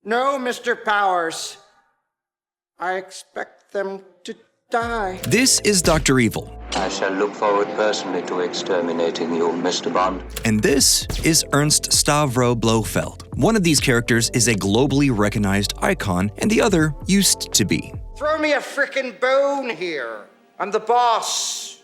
No, Mr. Powers. I expect them to die. This is Dr. Evil. I shall look forward personally to exterminating you, Mr. Bond. And this is Ernst Stavro Blofeld. One of these characters is a globally recognized icon, and the other used to be. Throw me a frickin' bone here. I'm the boss.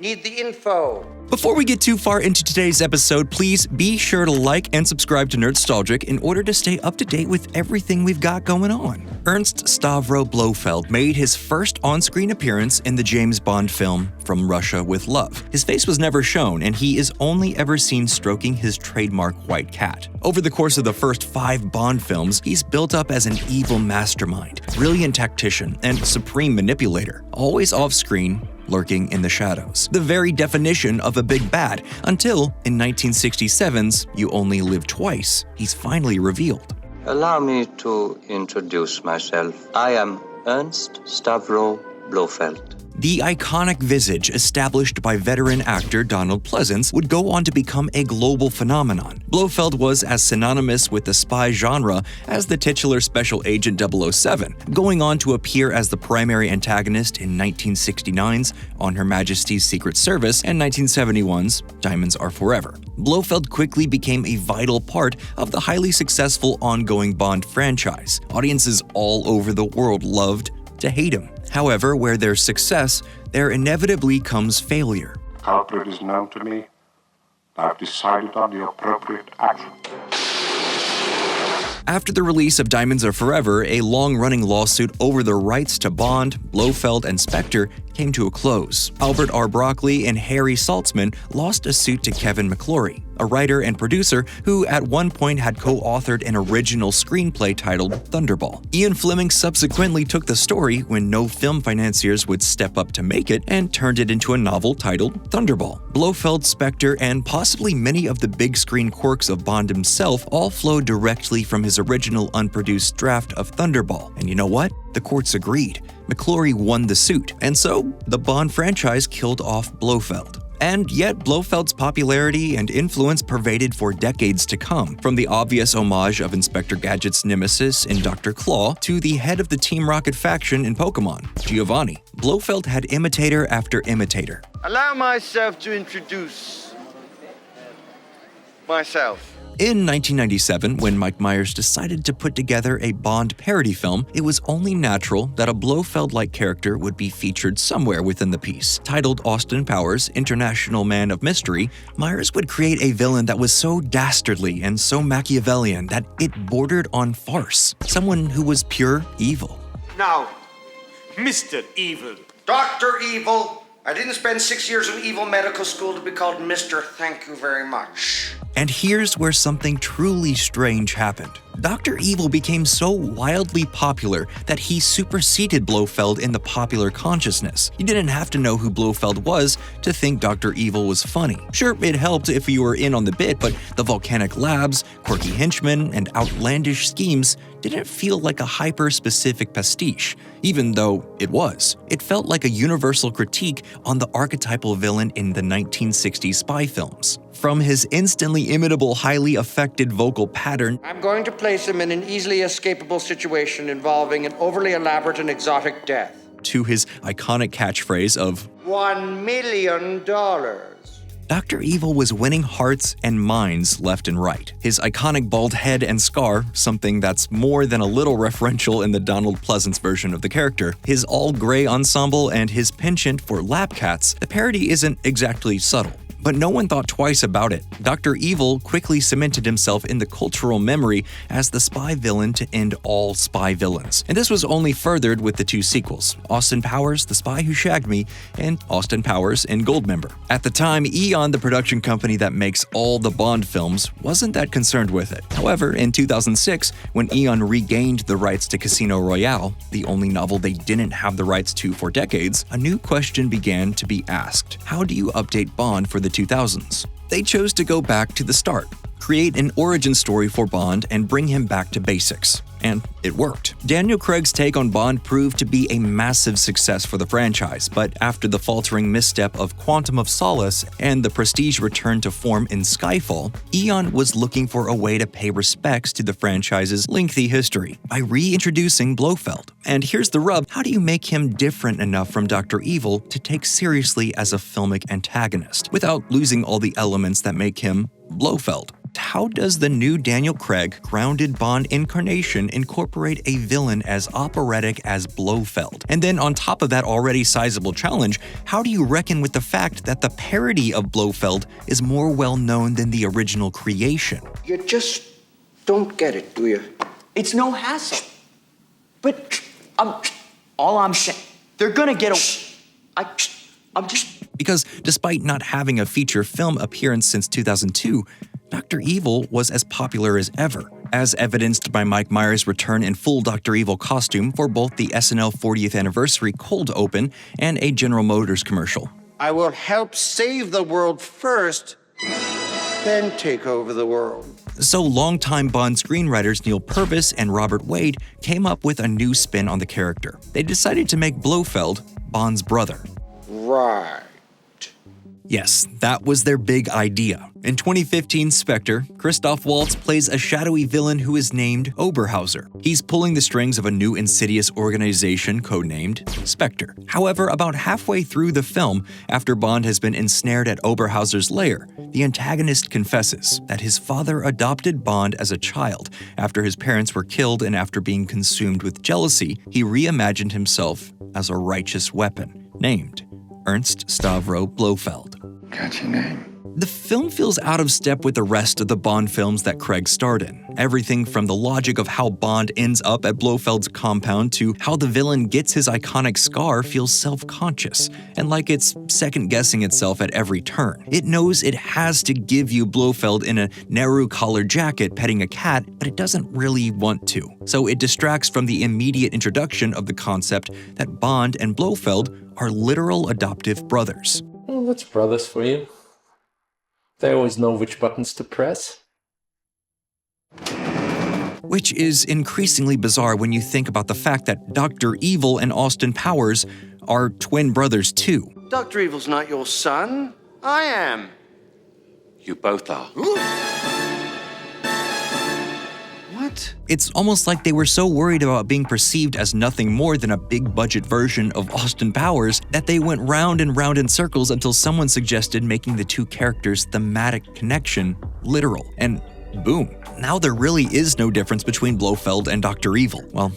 Need the info. Before we get too far into today's episode, please be sure to like and subscribe to Nerdstalgic in order to stay up to date with everything we've got going on. Ernst Stavro Blofeld made his first on-screen appearance in the James Bond film From Russia with Love. His face was never shown, and he is only ever seen stroking his trademark white cat. Over the course of the first 5 Bond films, he's built up as an evil mastermind, brilliant tactician, and supreme manipulator, always off-screen, lurking in the shadows. The very definition of a big bad, until in 1967's You Only Live Twice, he's finally revealed. Allow me to introduce myself. I am Ernst Stavro Blofeld. The iconic visage established by veteran actor Donald Pleasence would go on to become a global phenomenon. Blofeld was as synonymous with the spy genre as the titular Special Agent 007, going on to appear as the primary antagonist in 1969's On Her Majesty's Secret Service and 1971's Diamonds Are Forever. Blofeld quickly became a vital part of the highly successful ongoing Bond franchise. Audiences all over the world loved to hate him. However, where there's success, there inevitably comes failure. The culprit is known to me. I've decided on the appropriate action. After the release of Diamonds Are Forever, a long-running lawsuit over the rights to Bond, Blofeld, and Specter came to a close. Albert R. Broccoli and Harry Saltzman lost a suit to Kevin McClory, a writer and producer who at one point had co-authored an original screenplay titled Thunderball. Ian Fleming subsequently took the story when no film financiers would step up to make it and turned it into a novel titled Thunderball. Blofeld, Specter, and possibly many of the big screen quirks of Bond himself all flowed directly from his original unproduced draft of Thunderball. And you know what? The courts agreed. McClory won the suit, and so the Bond franchise killed off Blofeld. And yet, Blofeld's popularity and influence pervaded for decades to come, from the obvious homage of Inspector Gadget's nemesis in Dr. Claw to the head of the Team Rocket faction in Pokemon, Giovanni. Blofeld had imitator after imitator. Allow myself to introduce myself. In 1997, when Mike Myers decided to put together a Bond parody film, it was only natural that a Blofeld-like character would be featured somewhere within the piece. Titled Austin Powers, International Man of Mystery, Myers would create a villain that was so dastardly and so Machiavellian that it bordered on farce. Someone who was pure evil. Now, Mr. Evil. Dr. Evil. I didn't spend 6 years in evil medical school to be called Mr. Thank you very much. And here's where something truly strange happened. Dr. Evil became so wildly popular that he superseded Blofeld in the popular consciousness. You didn't have to know who Blofeld was to think Dr. Evil was funny. Sure, it helped if you were in on the bit, but the volcanic labs, quirky henchmen, and outlandish schemes didn't feel like a hyper-specific pastiche, even though it was. It felt like a universal critique on the archetypal villain in the 1960s spy films. From his instantly imitable, highly affected vocal pattern, I'm going to place him in an easily escapable situation involving an overly elaborate and exotic death. to his iconic catchphrase of $1 million. Dr. Evil was winning hearts and minds left and right. His iconic bald head and scar, something that's more than a little referential in the Donald Pleasence version of the character, his all-gray ensemble, and his penchant for lap cats, the parody isn't exactly subtle. But no one thought twice about it. Dr. Evil quickly cemented himself in the cultural memory as the spy villain to end all spy villains. And this was only furthered with the two sequels, Austin Powers, The Spy Who Shagged Me, and Austin Powers in Goldmember. At the time, Eon, the production company that makes all the Bond films, wasn't that concerned with it. However, in 2006, when Eon regained the rights to Casino Royale, the only novel they didn't have the rights to for decades, a new question began to be asked. How do you update Bond for the 2000s? They chose to go back to the start, create an origin story for Bond and bring him back to basics. And it worked. Daniel Craig's take on Bond proved to be a massive success for the franchise, but after the faltering misstep of Quantum of Solace and the prestige return to form in Skyfall, Eon was looking for a way to pay respects to the franchise's lengthy history by reintroducing Blofeld. And here's the rub: how do you make him different enough from Dr. Evil to take seriously as a filmic antagonist, without losing all the elements that make him Blofeld? How does the new Daniel Craig grounded Bond incarnation incorporate a villain as operatic as Blofeld? And then on top of that already sizable challenge, how do you reckon with the fact that the parody of Blofeld is more well known than the original creation? You just don't get it, do you? It's no hassle. But all I'm saying, they're gonna get I'm just... Because despite not having a feature film appearance since 2002, Dr. Evil was as popular as ever, as evidenced by Mike Myers' return in full Dr. Evil costume for both the SNL 40th anniversary cold open and a General Motors commercial. I will help save the world first, then take over the world. So longtime Bond screenwriters Neil Purvis and Robert Wade came up with a new spin on the character. They decided to make Blofeld Bond's brother. Right. Yes, that was their big idea. In 2015's Specter, Christoph Waltz plays a shadowy villain who is named Oberhauser. He's pulling the strings of a new insidious organization codenamed Specter. However, about halfway through the film, after Bond has been ensnared at Oberhauser's lair, the antagonist confesses that his father adopted Bond as a child. After his parents were killed and after being consumed with jealousy, he reimagined himself as a righteous weapon, named Ernst Stavro Blofeld. Catchy name. The film feels out of step with the rest of the Bond films that Craig starred in. Everything from the logic of how Bond ends up at Blofeld's compound to how the villain gets his iconic scar feels self-conscious, and like it's second-guessing itself at every turn. It knows it has to give you Blofeld in a Nehru-collared jacket petting a cat, but it doesn't really want to. So it distracts from the immediate introduction of the concept that Bond and Blofeld are literal adoptive brothers. Well, what's brothers for you? They always know which buttons to press. Which is increasingly bizarre when you think about the fact that Dr. Evil and Austin Powers are twin brothers too. Dr. Evil's not your son. I am. You both are. What? It's almost like they were so worried about being perceived as nothing more than a big-budget version of Austin Powers that they went round and round in circles until someone suggested making the two characters' thematic connection literal. And boom, now there really is no difference between Blofeld and Dr. Evil. Well,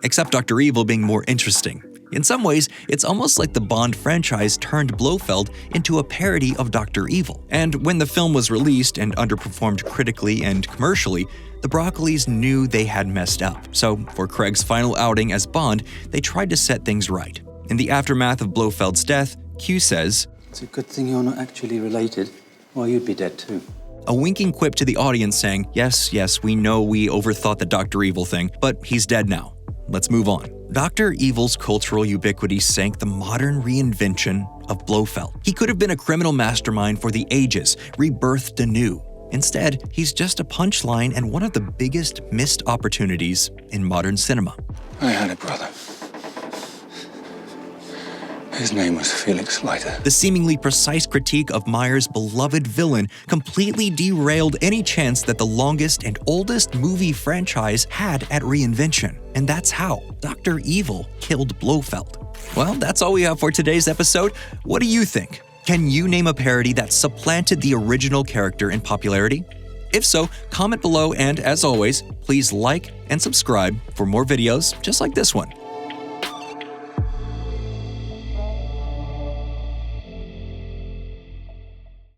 except Dr. Evil being more interesting. In some ways, it's almost like the Bond franchise turned Blofeld into a parody of Dr. Evil. And when the film was released and underperformed critically and commercially, the Broccolis knew they had messed up. So, for Craig's final outing as Bond, they tried to set things right. In the aftermath of Blofeld's death, Q says, "It's a good thing you're not actually related, or you'd be dead too." A winking quip to the audience saying, yes, we know we overthought the Dr. Evil thing, but he's dead now. Let's move on. Dr. Evil's cultural ubiquity sank the modern reinvention of Blofeld. He could have been a criminal mastermind for the ages, rebirthed anew. Instead, he's just a punchline and one of the biggest missed opportunities in modern cinema. I had a brother. His name was Felix Leiter. The seemingly precise critique of Meyer's beloved villain completely derailed any chance that the longest and oldest movie franchise had at reinvention. And that's how Dr. Evil killed Blofeld. Well, that's all we have for today's episode. What do you think? Can you name a parody that supplanted the original character in popularity? If so, comment below, and as always, please like and subscribe for more videos just like this one.